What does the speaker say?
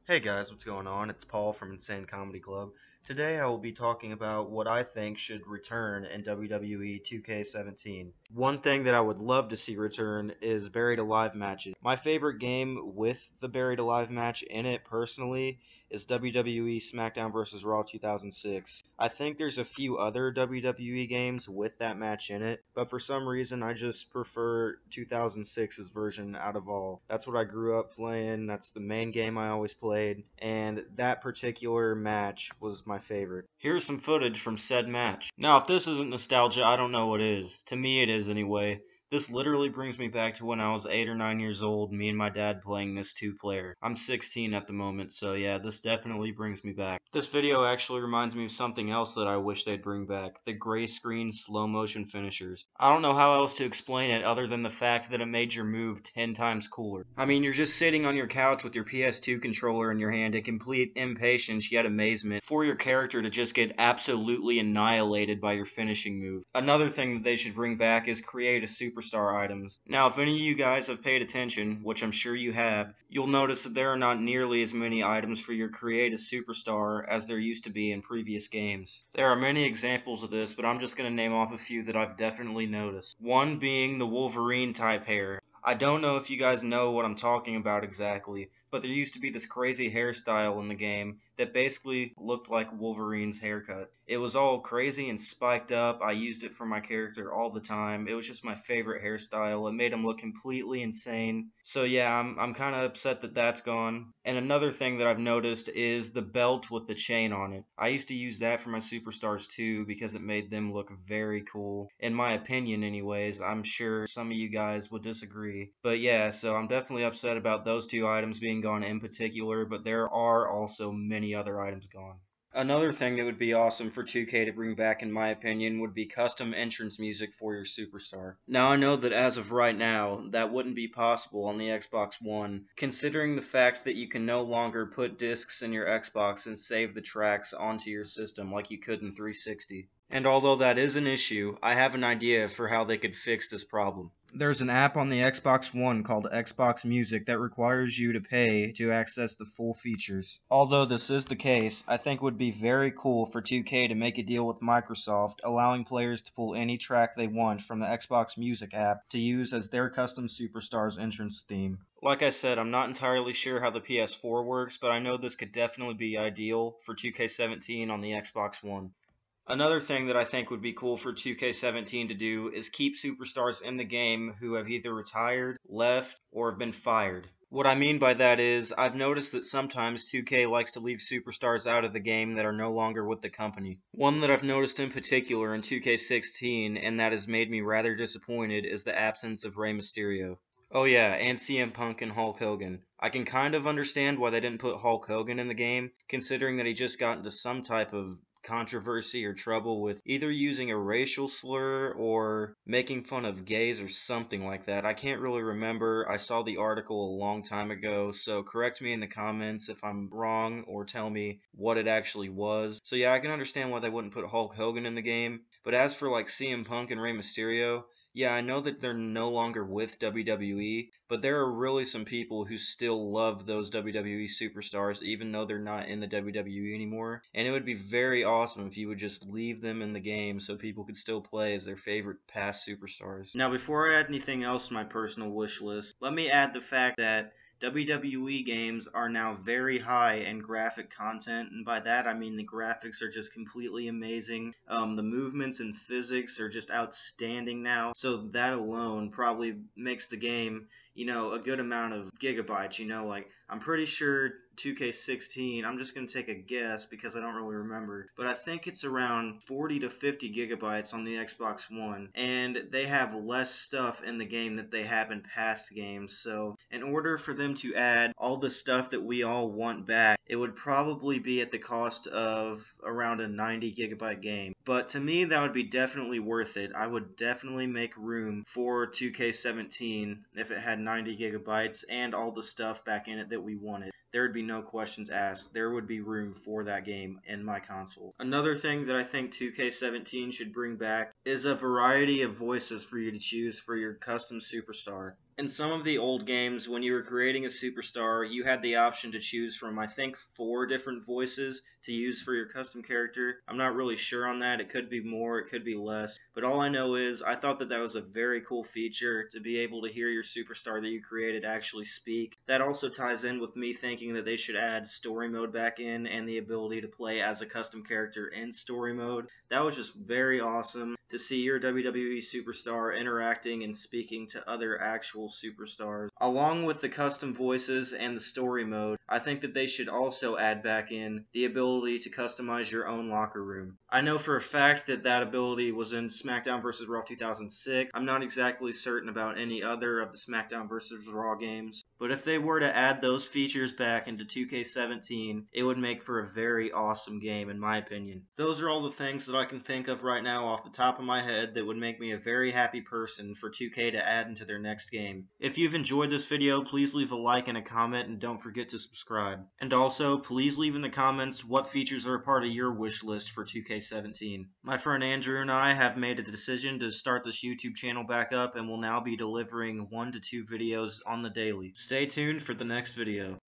Hey guys, what's going on? It's Paul from Insane Comedy Club. Today I will be talking about what I think should return in WWE 2k17. One thing that I would love to see return is Buried Alive matches. My favorite game with the Buried Alive match in it personally is WWE SmackDown vs. Raw 2006. I think there's a few other WWE games with that match in it, but for some reason I just prefer 2006's version out of all. That's what I grew up playing, that's the main game I always played, and that particular match was my favorite. Here's some footage from said match. Now, if this isn't nostalgia, I don't know what is. To me it is anyway. This literally brings me back to when I was 8 or 9 years old, me and my dad playing this two-player. I'm 16 at the moment, so yeah, this definitely brings me back. This video actually reminds me of something else that I wish they'd bring back, the gray screen slow motion finishers. I don't know how else to explain it other than the fact that it made your move 10 times cooler. I mean, you're just sitting on your couch with your PS2 controller in your hand in complete impatience yet amazement for your character to just get absolutely annihilated by your finishing move. Another thing that they should bring back is create a superstar items. Now, if any of you guys have paid attention, which I'm sure you have, you'll notice that there are not nearly as many items for your create a superstar as there used to be in previous games. There are many examples of this, but I'm just going to name off a few that I've definitely noticed. One being the Wolverine type hair. I don't know if you guys know what I'm talking about exactly, but there used to be this crazy hairstyle in the game that basically looked like Wolverine's haircut. It was all crazy and spiked up. I used it for my character all the time. It was just my favorite hairstyle. It made him look completely insane. So yeah, I'm kind of upset that that's gone. And another thing that I've noticed is the belt with the chain on it. I used to use that for my superstars too because it made them look very cool. In my opinion anyways. I'm sure some of you guys would disagree. But yeah, so I'm definitely upset about those two items being gone in particular, but there are also many other items gone. Another thing that would be awesome for 2K to bring back, in my opinion, would be custom entrance music for your superstar. Now, I know that as of right now, that wouldn't be possible on the Xbox One, considering the fact that you can no longer put discs in your Xbox and save the tracks onto your system like you could in 360. And although that is an issue, I have an idea for how they could fix this problem. There's an app on the Xbox One called Xbox Music that requires you to pay to access the full features. Although this is the case, I think it would be very cool for 2K to make a deal with Microsoft, allowing players to pull any track they want from the Xbox Music app to use as their custom Superstars entrance theme. Like I said, I'm not entirely sure how the PS4 works, but I know this could definitely be ideal for 2K17 on the Xbox One. Another thing that I think would be cool for 2K17 to do is keep superstars in the game who have either retired, left, or have been fired. What I mean by that is, I've noticed that sometimes 2K likes to leave superstars out of the game that are no longer with the company. One that I've noticed in particular in 2K16, and that has made me rather disappointed, is the absence of Rey Mysterio. Oh yeah, and CM Punk and Hulk Hogan. I can kind of understand why they didn't put Hulk Hogan in the game, considering that he just got into some type of controversy or trouble with either using a racial slur or making fun of gays or something like that. I can't really remember. I saw the article a long time ago, so correct me in the comments if I'm wrong or tell me what it actually was. So yeah, I can understand why they wouldn't put Hulk Hogan in the game, but as for like CM Punk and Rey Mysterio, yeah, I know that they're no longer with WWE, but there are really some people who still love those WWE superstars even though they're not in the WWE anymore, and it would be very awesome if you would just leave them in the game so people could still play as their favorite past superstars. Now, before I add anything else to my personal wish list, let me add the fact that WWE games are now very high in graphic content, and by that I mean the graphics are just completely amazing. The movements and physics are just outstanding now, so that alone probably makes the game, a good amount of gigabytes, like I'm pretty sure 2K16, I'm just going to take a guess because I don't really remember, but I think it's around 40 to 50 gigabytes on the Xbox One, and they have less stuff in the game that they have in past games, so in order for them to add all the stuff that we all want back, it would probably be at the cost of around a 90 gigabyte game. But to me, that would be definitely worth it. I would definitely make room for 2K17 if it had 90 gigabytes and all the stuff back in it that we wanted. There would be no questions asked. There would be room for that game in my console. Another thing that I think 2K17 should bring back is a variety of voices for you to choose for your custom superstar. In some of the old games, when you were creating a superstar, you had the option to choose from, I think, 4 different voices to use for your custom character. I'm not really sure on that. It could be more, it could be less. But all I know is I thought that that was a very cool feature to be able to hear your superstar that you created actually speak. That also ties in with me thinking that they should add story mode back in and the ability to play as a custom character in story mode. That was just very awesome to see your WWE superstar interacting and speaking to other actual superstars. Along with the custom voices and the story mode, I think that they should also add back in the ability to customize your own locker room. I know for a fact that that ability was in SmackDown vs. Raw 2006. I'm not exactly certain about any other of the SmackDown vs. Raw games, but if they were to add those features back into 2K17, it would make for a very awesome game in my opinion. Those are all the things that I can think of right now off the top of my head that would make me a very happy person for 2K to add into their next game. If you've enjoyed this video, please leave a like and a comment, and don't forget to subscribe. And also, please leave in the comments what features are a part of your wish list for 2K17. My friend Andrew and I have made a decision to start this YouTube channel back up and will now be delivering 1 to 2 videos on the daily. Stay tuned for the next video.